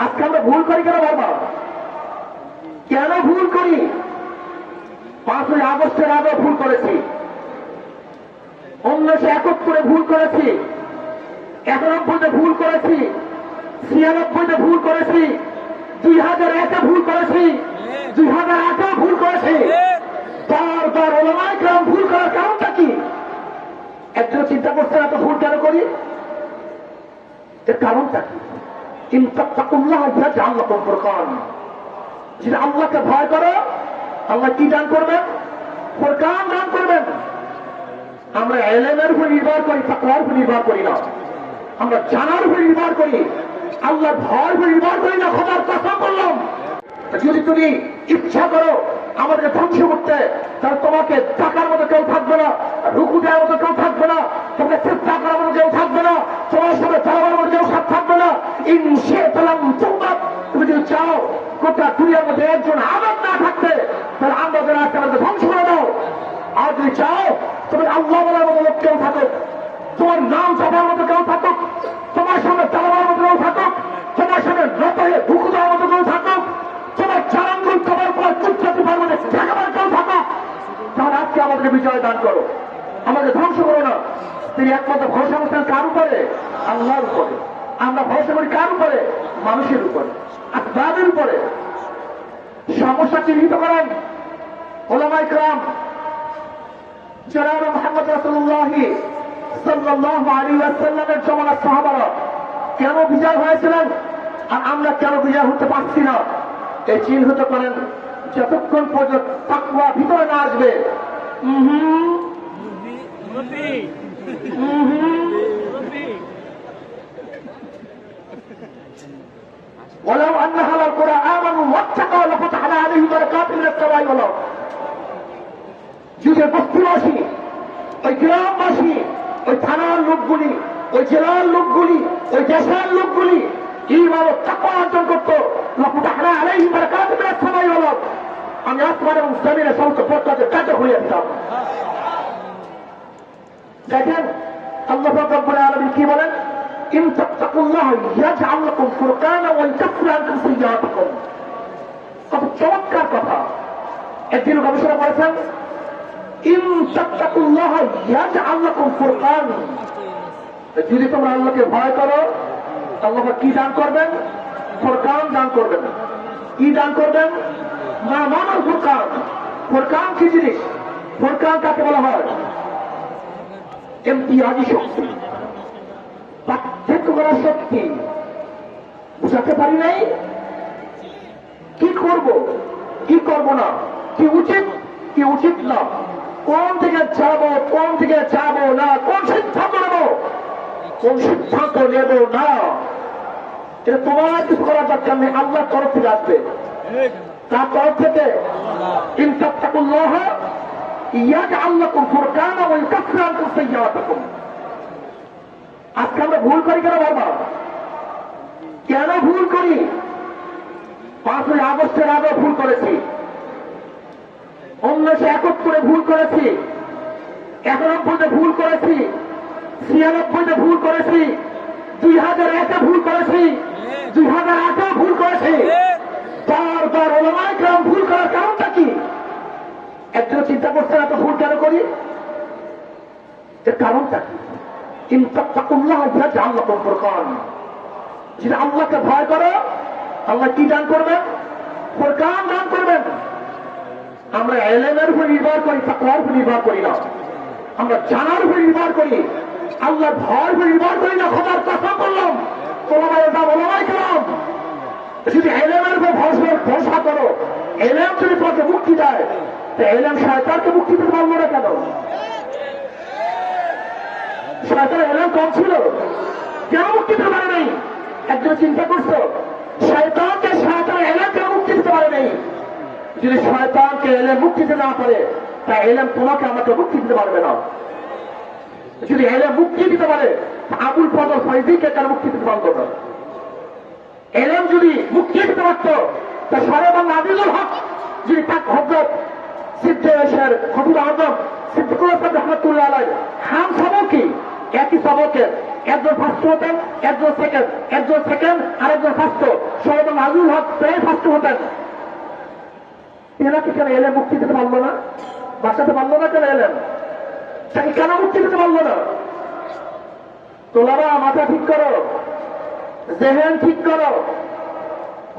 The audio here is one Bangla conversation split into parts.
আজকে আমরা ভুল করি কেন বারবার? কেন ভুল করি? 5ই আগস্টের আগে ভুল করেছি, 1971 ভুল করেছি, 91 ভুল করেছি, 96 ভুল করেছি, 2001 ভুল করেছি, 2008 ভুল করেছি। বারবার ওলামায়ে কেরাম ভুল করার কারণটা কি? একজন চিন্তা করছেন এত ভুল কেন করি? এর কারণটা কি? যদি আল্লাহকে ভয় করো, আল্লাহ কি দান করবেন? ফুরকান দান করবেন। আমরা ইলমের উপর নির্ভর করি, তাকওয়ার উপর নির্ভর করি না। আমরা জানার উপর নির্ভর করি, আল্লাহর ভয়ের উপর নির্ভর করি না। খোদার কসম করলাম, যদি তুমি ইচ্ছা করো আমাদেরকে ধ্বংস করতে, তাহলে তোমাকে টাকার মতো কেউ থাকবে না, রুকু দেওয়ার মতো কেউ থাকবে না, তোমাকে চেষ্টা করার মতো কেউ থাকবে না, তোমার সাথে চালাবার মতো কেউ থাকবে না। তুমি যদি চাও গোটা দুনিয়ার মধ্যে একজন আবাদ না থাকতে, তাহলে আমরা যারা আমাদের ধ্বংস করে দাও। আর যদি চাও তুমি আল্লাহ বলার মতো লোক কেউ থাকুক, তোমার নাম চাপার মতো কেউ থাকুক, তোমার সামনে চালাবার মতো কেউ থাকুক, তোমার সামনে রতায়ে ঢুকু দেওয়ার মতো কেউ থাকুক, তোমার চারাঙ্গুল কবার পর কুচ্ছাতিবার মধ্যে ঠেকাবার কেউ থাকুক, তাহলে আজকে আমাদেরকে বিজয় দান করো, আমাদের ধ্বংস করো না। তিনি একমাত্র ভরসা করতেন কার উপরে? আল্লাহর উপরে। আমরা ভরসা করি কার উপরে? মানুষের উপরে, আসবাবের উপরে। সমস্যা চিহ্নিত করেন উলামায়ে কেরাম। জনাব মুহাম্মদ রাসূলুল্লাহ সাল্লাল্লাহু আলাইহি ওয়াসাল্লামের জমানার সাহাবারা কেন বিজয় হয়েছিলেন আর আমরা কেন বিজয় হতে পারছি না? এই চিহ্নিত করেন। যতক্ষণ পর্যন্ত তাকওয়া ভিতরে না আসবে, ولو أن أهل القرى آمنوا واتقوا لفتحنا عليهم بركات من السماء والأرض। যদি বস্তিবাসী, ওই গ্রামবাসী, ওই থানার লোকগুলি, ওই জেলার লোকগুলি, ওই দেশের লোকগুলি ঈমান ও তাকওয়া অর্জন করত, লাফতাহনা আলাইহিম বারাকাতুম মিনাস সামাই ওয়াল আরদ, আমি আসমান এবং জমিনের সমস্ত বরকতের কাজ হয়ে দিতাম। দেখেন আল্লাহ রাব্বুল আলামিন কি বলেন? ইন তাত্তাকুল্লাহ ইয়াজআল লাকুম ফুরকানা ওয়া ইয়াকাফির আনকুম সাইয়্যাতিকুম। কত চমৎকার কথা! একদিন গবেষণা করেছেন, ইন তাত্তাকুল্লাহ ইয়াজআল লাকুম ফুরকান। যদি তোমরা আল্লাহকে ভয় করো, আল্লাহ কি দান করবেন? ফুরকান দান করবেন। কি দান করবেন? মা মানাল ফুরকান। ফুরকান কি জিনিস? ফুরকান কাকে বলা হয়? ইমতিয়াজি শক্তি, পার্থক্য করার শক্তি। বুঝাতে পারি নাই? কি করব, কি করব না, কি উচিত, কি উচিত না, কোন দিকে যাব, কোন দিকে যাব না, কোন সিদ্ধান্ত নেব, কোন সিদ্ধান্ত নেব না, এটা তোমার কিছু করার দরকার নেই। আল্লাহর তরফ থেকে আসবে, তার তরফ থেকে। ইন তাত্তাকুল্লাহ ইয়াজআল লাকুম ফুরকানা ওয়া ইয়াকাফির আনকুম সাইয়্যাতিকুম। আজকে আমরা ভুল করি কেন বারবার? কেন ভুল করি? 5ই আগস্টের আগে ভুল করেছি, 1971 ভুল করেছি, 91 ভুল করেছি, 96 ভুল করেছি, 2001 ভুল করেছি, 2008 ভুল করেছি। বারবার ওলামায়ে কেরাম ভুল করার কারণটা কি? একজন চিন্তা করছেন এত ভুল কেন করি? এর কারণটা কি? ইন তাত্তাকুল্লাহ ইয়াজআল লাকুম ফুরকান। যদি আল্লাহকে ভয় করো, আল্লাহ কি দান করবেন? ফুরকান দান করবেন। আমরা ইলমের উপর নির্ভর করি, তাকওয়ার উপর নির্ভর করি না। আমরা জানার উপর নির্ভর করি, আল্লাহর ভয়ের উপর নির্ভর করি না। খোদার কসম করলাম, ওলামায়ে কেরাম, যদি ইলমের উপর ভরসা করো, ইলম যদি তোমাকে মুক্তি দেয়, তো ইলম শয়তানকে মুক্তি দিতে পারলো না কেন? শয়তানের ইলম কম ছিল, কেন মুক্তি দিতে পারে নাই? একজন চিন্তা করছো শয়তানকে, শয়তানের ইলম কেন মুক্তি দিতে পারে নাই? যদি শয়তানকে ইলম মুক্তি দিতে না পারে, তা ইলম তোমাকে আমাকে মুক্তি দিতে পারবে না। যদি ইলম মুক্তি দিতে পারে, আবুল ফজল ফয়জীকে কেন মুক্তি দিতে পারলো না? ইলম যদি মুক্তি দিতে পারত, তা সর্ববাংলা আজিজুল হক যদি তাক হযরত সিদ্দিকের খতিব আযম সিদ্দিকুল হাসান রাহমাতুল্লাহ আলাইহি হাম সবকি একই সবকের, একজন ফার্স্ট হতেন, একজন সেকেন্ড, একজন সেকেন্ড আর একজন ফার্স্ট, নাজুল হক প্রায় ফার্স্ট হতেন, এনাকে কেন এলে মুক্তি দিতে পারলো না? বাঁচাতে পারলো না কেন? এলেন তাকে কেন মুক্তি দিতে পারলো না? তোলারা মাথা ঠিক করো, জেহেন ঠিক করো,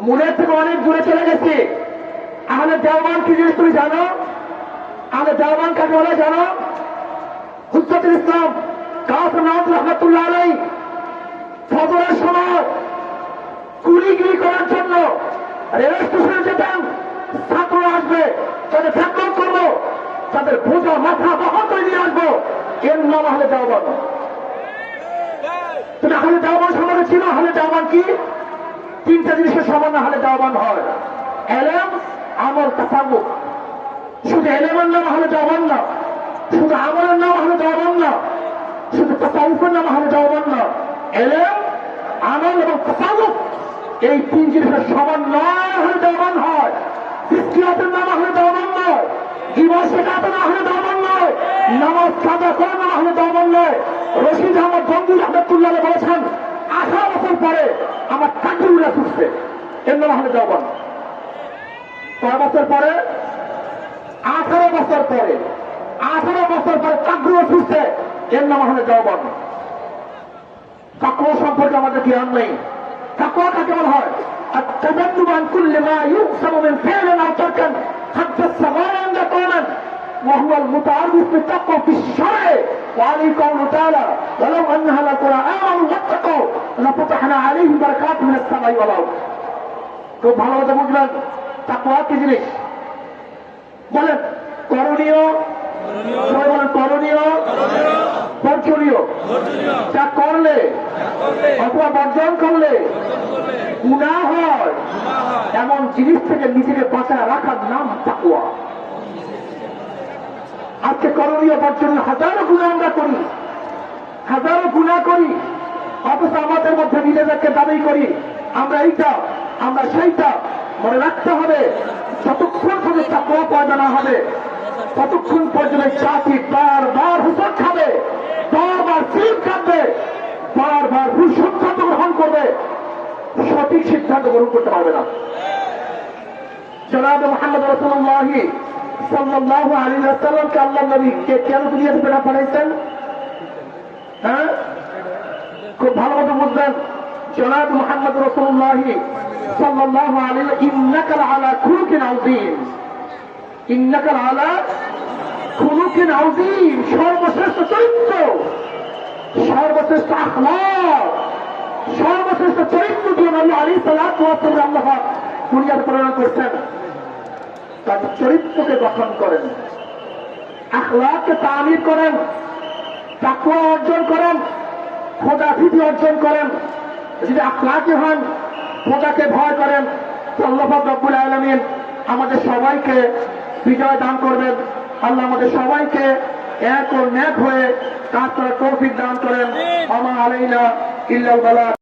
মনের থেকে অনেক দূরে চলে গেছি। আহলে দেওবান কি জিনিস তুমি জানো? আহলে দেওবান কাকে বলে জানো? হুজ্জতুল ইসলাম কাসিম নাওয়াজ রহমাতুল্লাহ আলাইহি ফজরের সময় কুলিগিরি করার জন্য রেল স্টেশনে যেতেন। ছাত্ররা আসবে, তাদের ফ্যাক্টর করবো, তাদের বোঝা মাথা বহন করে নিয়ে আসবো। এর নাম আহলে দেওবান। তুমি আহলে দেওবান সম্বন্ধে ছিল? আহলে দেওবান কি? তিনটা জিনিসের সমান আহলে দেওবান হয়: এলেম, আমল, তাসাউফ। শুধু এলেমের নাম আহলে দেওবান না, শুধু আমলের নাম আহলে দেওবান না, শুধু তাসাউফের নাম আহলে দেওবান না। এলেম, আমল এবং তাসাউফ এই তিন জিনিসের সমান নয় আহলে দেওবান হয়। ফিকহিয়াতের নাম আহলে দেওবান নয়, জীবন শেখাতের নাম আহলে দেওবান নয়, নামাজ কাজা করার নাম আহলে দেওবান নয়। রশিদ আহমদ গঙ্গুই রহমাতুল্লাহ বলেছেন 18 বছর পরে আমার কাকরুরা ছুটছে, এর নাম আহলে দেওবান। কয় বছর পরে? 18 বছর পরে। 18 বছর পরে কাকরুরা ছুটছে, এর নাম আহলে দেওবান। তাকওয়া সম্পর্কে আমাদের জ্ঞান নেই। তাকওয়া কাকে বলা হয়? التجنب عن كل ما يقسم من فعل او ترك حتى الصغار عند قوما وهو المتعرف بالتقوى في الشرع. وعليه قوله تعالى: ولو ان اهل القرى امنوا واتقوا لفتحنا عليهم بركات من السماء والارض. খুব ভালোভাবে বুঝবেন তাকওয়া কি জিনিস। বলেন করণীয়, সবাই বলেন করণীয়, বর্জনীয়। যা করলে অথবা বর্জন করলে গুনাহ হয় এমন জিনিস থেকে নিজেকে বাঁচায় রাখার নাম তাকওয়া। আজকে করণীয় বর্জনীয় হাজারো গুনাহ আমরা করি, হাজারো গুনাহ করি, অথচ আমাদের মধ্যে নিজেদেরকে দাবি করি আমরা এইটা, আমরা সেইটা। মনে রাখতে হবে যতক্ষণ পর্যন্ত তাকওয়া পয়দা না হবে ততক্ষণ পর্যন্ত জাতি বারবার হুসন খাবে, বারবার সিল কাটবে, বারবার ভুল সিদ্ধান্ত গ্রহণ করবে, সঠিক সিদ্ধান্ত গ্রহণ করতে পারবে না। জনাব মুহাম্মদ রাসূলুল্লাহ সাল্লাল্লাহু আলাইহি ওয়াসাল্লামকে আল্লাহ নবীকে কেন দুনিয়াতে পাঠাইছেন? হ্যাঁ, খুব ভালোভাবে বুঝবেন। জনাব মুহাম্মদ রাসূলুল্লাহ সাল্লাল্লাহু আলাইহি ইন্নাকা আলা খুলুকিন আযীম, ইন্নাকা আলা খুলুকিন আযীম, সর্বশ্রেষ্ঠ চরিত্র, সর্বশ্রেষ্ঠ আখলাক, সর্বশ্রেষ্ঠ চরিত্র দিয়ে নবী আলাইহিস সালাতু ওয়াস সালাম আল্লাহ দুনিয়াতে প্রেরণ করছেন। তার চরিত্রকে গঠন করেন, আখলাককে তামির করেন, তাকওয়া অর্জন করেন, খোদা ভীতি অর্জন করেন। যদি আখলাকি হন, খোদাকে ভয় করেন, আল্লাহ রাব্বুল আলামিন আমাদের সবাইকে বিজয় দান করবেন। আল্লাহ আমাদের সবাইকে এক ও নেক হয়ে কাজ করার তৌফিক দান করেন। আমা আলাইনা ইল্লাল বালাগ।